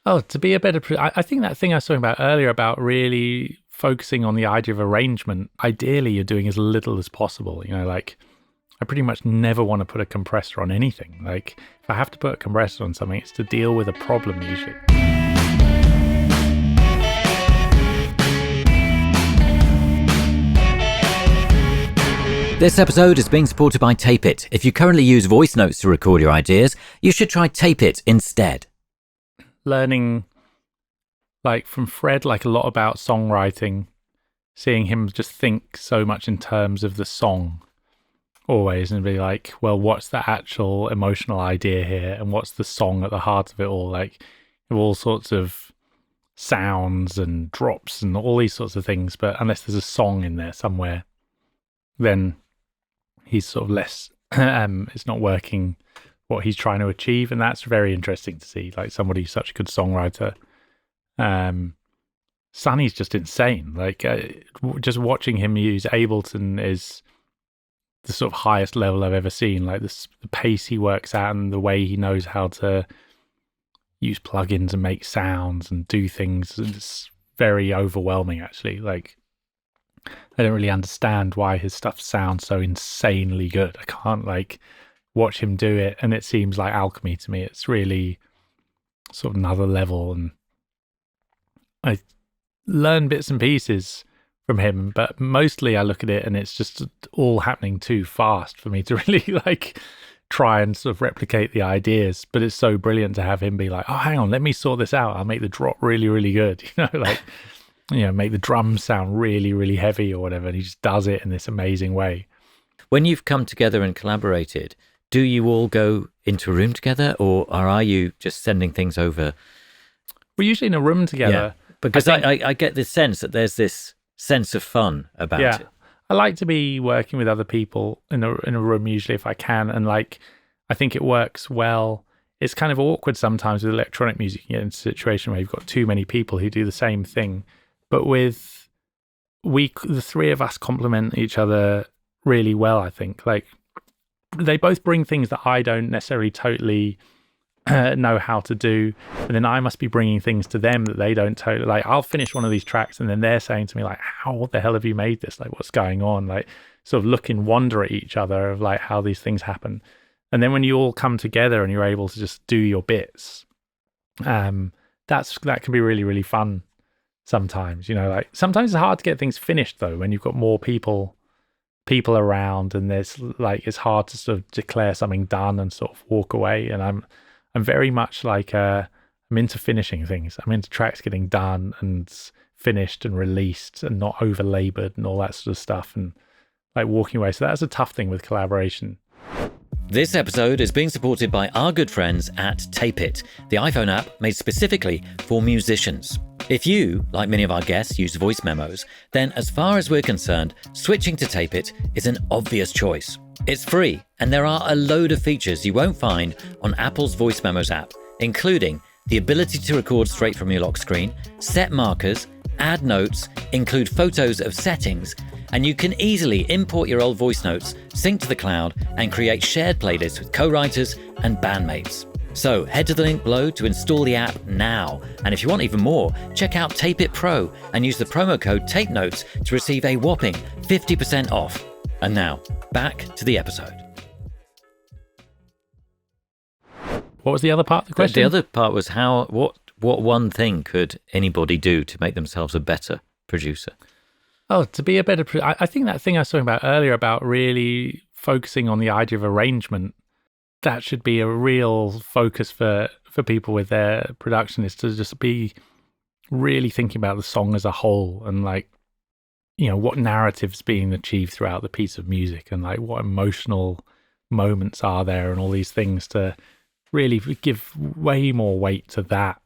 Oh, to be a better, I think that thing I was talking about earlier about really focusing on the idea of arrangement, ideally you're doing as little as possible. Like I pretty much never want to put a compressor on anything. Like if I have to put a compressor on something, it's to deal with a problem usually. This episode is being supported by Tape It. If you currently use voice notes to record your ideas, you should try Tape It instead. Learning like from Fred, like a lot about songwriting, seeing him just think so much in terms of the song always and be like, well, what's the actual emotional idea here? And what's the song at the heart of it all? Like all sorts of sounds and drops and all these sorts of things. But unless there's a song in there somewhere, then he's sort of less, it's not working what he's trying to achieve. And that's very interesting to see, like somebody who's such a good songwriter. Sonny's just insane. Like just watching him use Ableton is the sort of highest level I've ever seen. Like the pace he works at and the way he knows how to use plugins and make sounds and do things. It's very overwhelming, actually. Like I don't really understand why his stuff sounds so insanely good. I can't like watch him do it, and it seems like alchemy to me. It's really sort of another level, and I learn bits and pieces from him, but mostly I look at it and it's just all happening too fast for me to really like try and sort of replicate the ideas. But it's so brilliant to have him be like, oh, hang on, let me sort this out. I'll make the drop really, really good. Make the drums sound really, really heavy or whatever. And he just does it in this amazing way. When you've come together and collaborated, do you all go into a room together, or are you just sending things over? We're usually in a room together. Yeah, because I get this sense that there's this sense of fun about it. I like to be working with other people in a room usually if I can, and like I think it works well. It's kind of awkward sometimes with electronic music. You get into a situation where you've got too many people who do the same thing. But with the three of us complement each other really well, I think. Like they both bring things that I don't necessarily totally know how to do, and then I must be bringing things to them that they don't totally like. I'll finish one of these tracks and then they're saying to me like, how the hell have you made this? Like what's going on? Like sort of look in wonder at each other of like how these things happen. And then when you all come together and you're able to just do your bits, that can be really, really fun. Sometimes, like sometimes it's hard to get things finished though when you've got more people around, and there's like it's hard to sort of declare something done and sort of walk away. And I'm very much like I'm into finishing things. I'm into tracks getting done and finished and released and not over labored and all that sort of stuff, and like walking away. So that's a tough thing with collaboration. This episode is being supported by our good friends at Tape It, the iPhone app made specifically for musicians. If you, like many of our guests, use voice memos, then as far as we're concerned, switching to Tape It is an obvious choice. It's free, and there are a load of features you won't find on Apple's Voice Memos app, including the ability to record straight from your lock screen, set markers, add notes, include photos of settings, and you can easily import your old voice notes, sync to the cloud, and create shared playlists with co-writers and bandmates. So head to the link below to install the app now. And if you want even more, check out Tape It Pro and use the promo code TAPENOTES to receive a whopping 50% off. And now, back to the episode. What was the other part of the question? The other part was what one thing could anybody do to make themselves a better producer? Oh, to be a better I think that thing I was talking about earlier about really focusing on the idea of arrangement, that should be a real focus for people with their production, is to just be really thinking about the song as a whole and like, what narrative's being achieved throughout the piece of music and like what emotional moments are there and all these things, to really give way more weight to that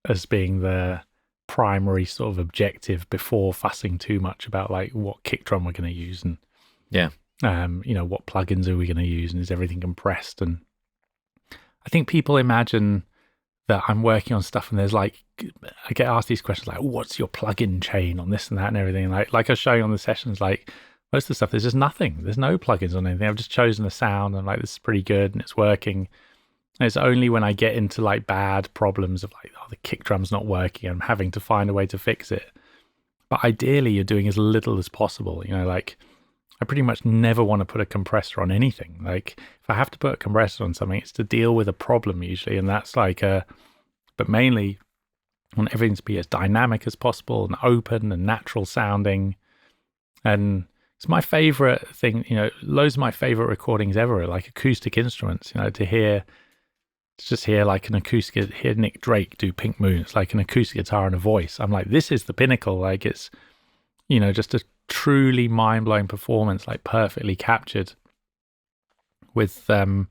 as being the primary sort of objective before fussing too much about like what kick drum we're going to use and what plugins are we going to use and is everything compressed. And I think people imagine that I'm working on stuff and there's like, I get asked these questions like, what's your plugin chain on this and that and everything. Like I was showing on the sessions, like most of the stuff, there's just nothing. There's no plugins on anything. I've just chosen a sound and like, this is pretty good and it's working. It's only when I get into like bad problems of like, oh, the kick drum's not working, I'm having to find a way to fix it. But ideally, you're doing as little as possible. You know, like I pretty much never want to put a compressor on anything. Like if I have to put a compressor on something, it's to deal with a problem usually. And that's like but mainly I want everything to be as dynamic as possible and open and natural sounding. And it's my favorite thing, you know, loads of my favorite recordings ever are like acoustic instruments, you know, to just hear like an acoustic, hear Nick Drake do Pink Moon. It's like an acoustic guitar and a voice. I'm like, this is the pinnacle. Like it's, you know, just a truly mind-blowing performance, like perfectly captured with the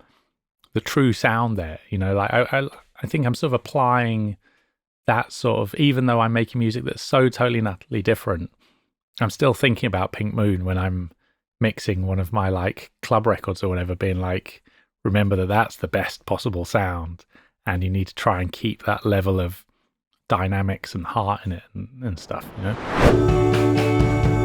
true sound there. You know, like I think I'm sort of applying that sort of, even though I'm making music that's so totally and utterly different, I'm still thinking about Pink Moon when I'm mixing one of my like club records or whatever, being like, remember that that's the best possible sound, and you need to try and keep that level of dynamics and heart in it and stuff, you know?